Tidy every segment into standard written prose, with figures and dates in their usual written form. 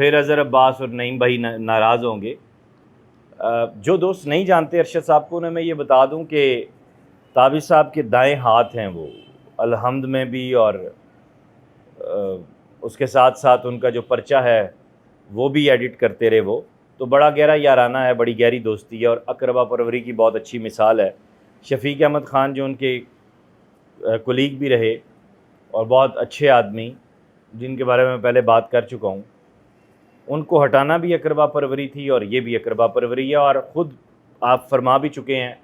پھر اظہر عباس اور نعیم بھائی ناراض ہوں گے۔ جو دوست نہیں جانتے ارشد صاحب کو، انہیں میں یہ بتا دوں کہ تابع صاحب کے دائیں ہاتھ ہیں وہ، الحمد میں بھی، اور اس کے ساتھ ساتھ ان کا جو پرچہ ہے وہ بھی ایڈٹ کرتے رہے وہ، تو بڑا گہرا یارانہ ہے، بڑی گہری دوستی ہے، اور اقربا پروری کی بہت اچھی مثال ہے۔ شفیق احمد خان جو ان کے کولیگ بھی رہے اور بہت اچھے آدمی، جن کے بارے میں پہلے بات کر چکا ہوں، ان کو ہٹانا بھی اقربا پروری تھی اور یہ بھی اقربا پروری ہے، اور خود آپ فرما بھی چکے ہیں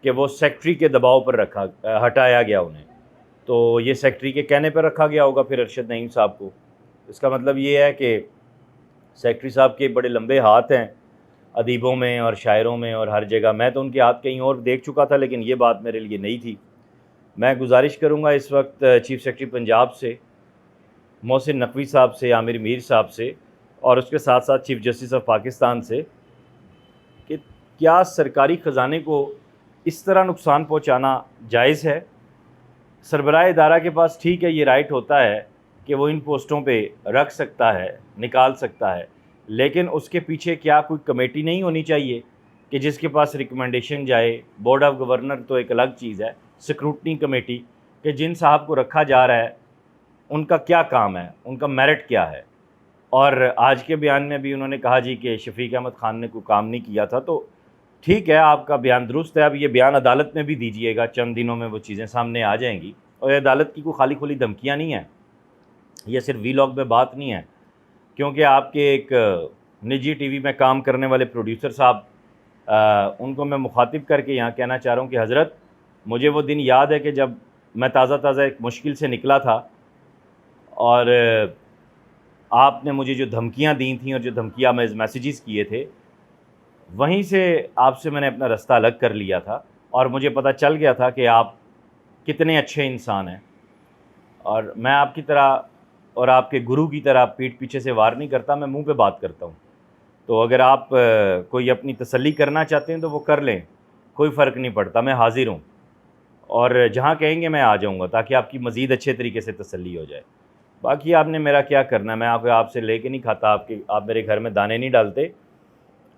کہ وہ سیکٹری کے دباؤ پر ہٹایا گیا انہیں، تو یہ سیکٹری کے کہنے پر رکھا گیا ہوگا پھر ارشد نعیم صاحب کو۔ اس کا مطلب یہ ہے کہ سیکٹری صاحب کے بڑے لمبے ہاتھ ہیں ادیبوں میں اور شاعروں میں اور ہر جگہ۔ میں تو ان کے ہاتھ کہیں اور دیکھ چکا تھا، لیکن یہ بات میرے لیے نہیں تھی۔ میں گزارش کروں گا اس وقت چیف سیکرٹری پنجاب سے، محسن نقوی صاحب سے، عامر میر صاحب سے، اور اس کے ساتھ ساتھ چیف جسٹس آف پاکستان سے، کہ کیا سرکاری خزانے کو اس طرح نقصان پہنچانا جائز ہے؟ سربراہ ادارہ کے پاس ٹھیک ہے یہ رائٹ ہوتا ہے کہ وہ ان پوسٹوں پہ رکھ سکتا ہے، نکال سکتا ہے، لیکن اس کے پیچھے کیا کوئی کمیٹی نہیں ہونی چاہیے کہ جس کے پاس ریکمنڈیشن جائے؟ بورڈ آف گورنر تو ایک الگ چیز ہے، سکروٹنی کمیٹی، کہ جن صاحب کو رکھا جا رہا ہے ان کا کیا کام ہے، ان کا میرٹ کیا ہے۔ اور آج کے بیان میں بھی انہوں نے کہا جی کہ شفیق احمد خان نے کوئی کام نہیں کیا تھا، تو ٹھیک ہے آپ کا بیان درست ہے، اب یہ بیان عدالت میں بھی دیجئے گا، چند دنوں میں وہ چیزیں سامنے آ جائیں گی، اور یہ عدالت کی کوئی خالی کھلی دھمکیاں نہیں ہیں، یہ صرف وی لاگ میں بات نہیں ہے، کیونکہ آپ کے ایک نجی ٹی وی میں کام کرنے والے پروڈیوسر صاحب، ان کو میں مخاطب کر کے یہاں کہنا چاہ رہا ہوں کہ حضرت مجھے وہ دن یاد ہے کہ جب میں تازہ تازہ ایک مشکل سے نکلا تھا، اور آپ نے مجھے جو دھمکیاں دی تھیں اور جو دھمکیاں میں میسیجز کیے تھے، وہیں سے آپ سے میں نے اپنا رستہ الگ کر لیا تھا، اور مجھے پتہ چل گیا تھا کہ آپ کتنے اچھے انسان ہیں، اور میں آپ کی طرح اور آپ کے گرو کی طرح پیٹھ پیچھے سے وار نہیں کرتا، میں منہ پہ بات کرتا ہوں۔ تو اگر آپ کوئی اپنی تسلی کرنا چاہتے ہیں تو وہ کر لیں، کوئی فرق نہیں پڑتا، میں حاضر ہوں، اور جہاں کہیں گے میں آ جاؤں گا تاکہ آپ کی مزید اچھے طریقے سے تسلی ہو جائے۔ باقی آپ نے میرا کیا کرنا ہے، میں آپ سے لے کے نہیں کھاتا، آپ میرے گھر میں دانے نہیں ڈالتے،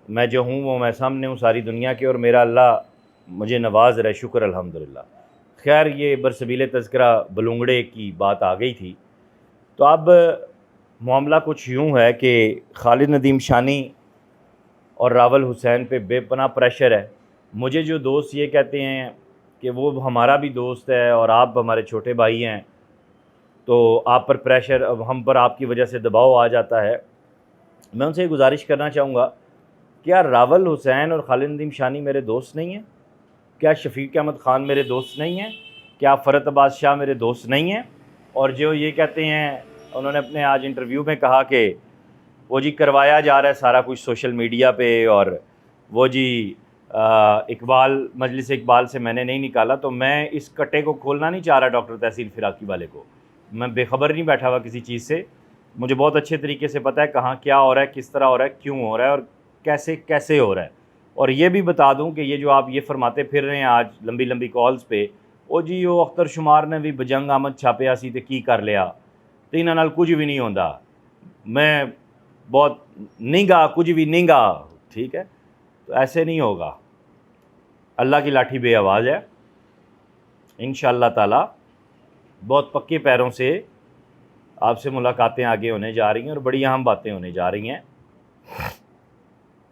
میں جو ہوں وہ میں سامنے ہوں ساری دنیا کے، اور میرا اللہ مجھے نواز رہے، شکر الحمدللہ۔ خیر یہ برسبیل تذکرہ بلونگڑے کی بات آ گئی تھی، تو اب معاملہ کچھ یوں ہے کہ خالد ندیم شانی اور راول حسین پہ بے پناہ پریشر ہے۔ مجھے جو دوست یہ کہتے ہیں کہ وہ ہمارا بھی دوست ہے اور آپ ہمارے چھوٹے بھائی ہیں، تو آپ پر پریشر، اب ہم پر آپ کی وجہ سے دباؤ آ جاتا ہے، میں ان سے یہ گزارش کرنا چاہوں گا، کیا راول حسین اور خالد ندیم شانی میرے دوست نہیں ہیں؟ کیا شفیق احمد خان میرے دوست نہیں ہیں؟ کیا فرت عباس شاہ میرے دوست نہیں ہیں؟ اور جو یہ کہتے ہیں، انہوں نے اپنے آج انٹرویو میں کہا کہ وہ جی کروایا جا رہا ہے سارا کچھ سوشل میڈیا پہ، اور وہ جی اقبال، مجلس اقبال سے میں نے نہیں نکالا، تو میں اس کٹے کو کھولنا نہیں چاہ رہا ڈاکٹر تحصیل فراقی والے کو، میں بے خبر نہیں بیٹھا ہوا کسی چیز سے، مجھے بہت اچھے طریقے سے پتہ ہے کہاں کیا ہو رہا ہے، کس طرح ہو رہا ہے، کیوں ہو رہا ہے، اور کیسے ہو رہا ہے۔ اور یہ بھی بتا دوں کہ یہ جو آپ یہ فرماتے پھر رہے ہیں آج لمبی لمبی کالز پہ، او جی وہ اختر شمار نے بھی بجنگ آمد چھاپیا سی تے کی کر لیا، تے انہاں نال کچھ بھی نہیں ہوندا، میں بہت ننگا، کچھ بھی ننگا، ٹھیک ہے، تو ایسے نہیں ہوگا، اللہ کی لاٹھی بے آواز ہے، انشاءاللہ تعالی بہت پکے پیروں سے آپ سے ملاقاتیں آگے ہونے جا رہی ہیں، اور بڑی اہم باتیں ہونے جا رہی ہیں۔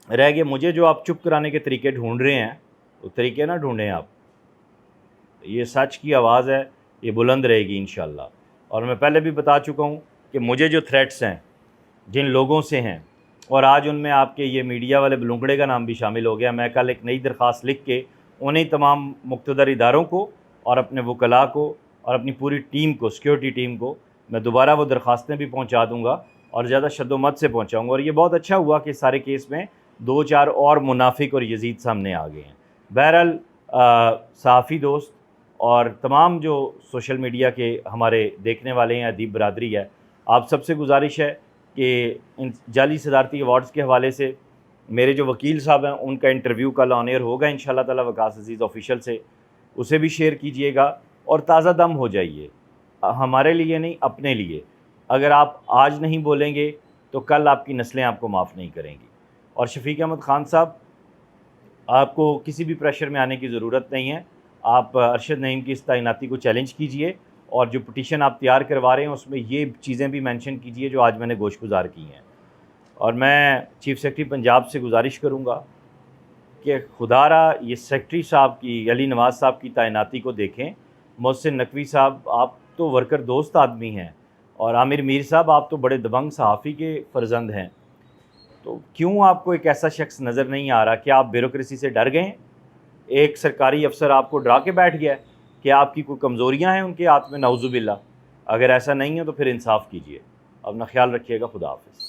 رہ گئے مجھے جو آپ چپ کرانے کے طریقے ڈھونڈ رہے ہیں، وہ طریقے نہ ڈھونڈیں آپ، یہ سچ کی آواز ہے، یہ بلند رہے گی انشاءاللہ۔ اور میں پہلے بھی بتا چکا ہوں کہ مجھے جو تھریٹس ہیں جن لوگوں سے ہیں، اور آج ان میں آپ کے یہ میڈیا والے بلونگڑے کا نام بھی شامل ہو گیا، میں کل ایک نئی درخواست لکھ کے انہیں تمام مقتدر اداروں کو اور اپنے وکلاء کو اور اپنی پوری ٹیم کو، سیکیورٹی ٹیم کو، میں دوبارہ وہ درخواستیں بھی پہنچا دوں گا، اور زیادہ شد و مت سے پہنچاؤں گا۔ اور یہ بہت اچھا ہوا کہ سارے کیس میں 2-4 اور منافق اور یزید سامنے آ گئے ہیں۔ بہرحال صحافی دوست اور تمام جو سوشل میڈیا کے ہمارے دیکھنے والے ہیں، ادیب برادری ہے، آپ سب سے گزارش ہے کہ ان جعلی صدارتی ایوارڈز کے حوالے سے میرے جو وکیل صاحب ہیں ان کا انٹرویو کل آن ایئر ہوگا انشاءاللہ تعالی وقاص عزیز آفیشیل سے، اسے بھی شیئر کیجئے گا، اور تازہ دم ہو جائیے، ہمارے لیے نہیں اپنے لیے۔ اگر آپ آج نہیں بولیں گے تو کل آپ کی نسلیں آپ کو معاف نہیں کریں گی۔ اور شفیق احمد خان صاحب، آپ کو کسی بھی پریشر میں آنے کی ضرورت نہیں ہے، آپ ارشد نعیم کی اس تعیناتی کو چیلنج کیجئے، اور جو پٹیشن آپ تیار کروا رہے ہیں اس میں یہ چیزیں بھی مینشن کیجئے جو آج میں نے گوش گزار کی ہیں۔ اور میں چیف سیکرٹری پنجاب سے گزارش کروں گا کہ خدا را یہ سیکرٹری صاحب کی، علی نواز صاحب کی تعیناتی کو دیکھیں۔ محسن نقوی صاحب، آپ تو ورکر دوست آدمی ہیں، اور عامر میر صاحب آپ تو بڑے دبنگ صحافی کے فرزند ہیں، تو کیوں آپ کو ایک ایسا شخص نظر نہیں آ رہا کہ آپ بیوروکریسی سے ڈر گئے ہیں؟ ایک سرکاری افسر آپ کو ڈرا کے بیٹھ گیا ہے کہ آپ کی کوئی کمزوریاں ہیں ان کے ہاتھ میں، نعوذ باللہ۔ اگر ایسا نہیں ہے تو پھر انصاف کیجئے۔ اپنا خیال رکھیے گا، خدا حافظ۔